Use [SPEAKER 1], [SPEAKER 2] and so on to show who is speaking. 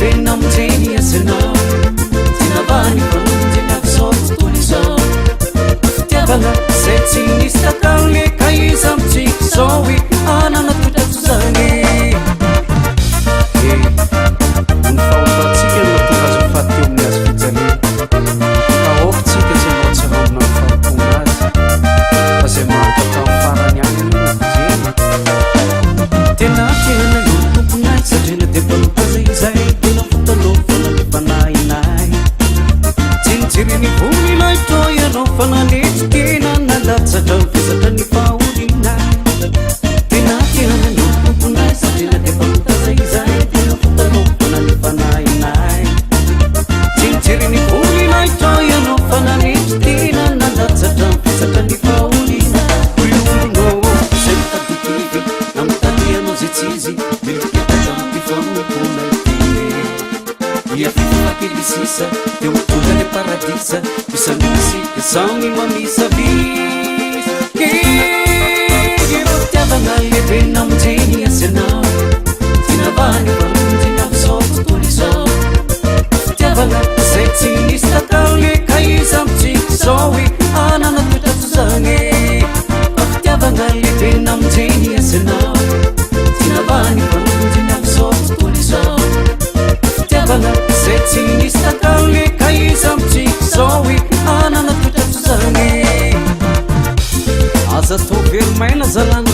[SPEAKER 1] lebenamteniasenao tinavany fanonjenaksotoliso fitiavana zay tsy nisy takaole ka iza mitsika zao hoe anana toetratsozany ny fahotatsika no matonga azo mifaty teo amin'ny azy fijale ka okitsika tsy anao tsy ramona mifampona azy fa zay mahatata farany any nojeny tena tiana io tomponay satrena de mpanopazay zay tena fotalovana mifanahinay tsinijereny voninay to ianao fananetsy tena nalatsatra mifezatra ny faholinay tena tiana io tomponay satrena de mpanopazay zay tena fotalovana mifanahinay tsinijereny voninay to ianao fananetsy tena nalatsatra mifezatra ny faholinay ololonao zay mitadikive namitateanao zay tsizy milipetazampifamompona ia fifakelisisa teo mitonga le paradisa misamisika samy mamisa vis iro tiavana levena amjeny asenao tinavany famonjeny amsotoliso fitiavana zay tsy nisy takaole ka iza mitsika zao hoe anana toetratsozany fafitiavana levena amjeny asenao tinavany famonjeny amsotoliso fitiavana zay tsy nisy takaole ka iza mitsika zao hoe anana toetratsozany aza to velomaina zalana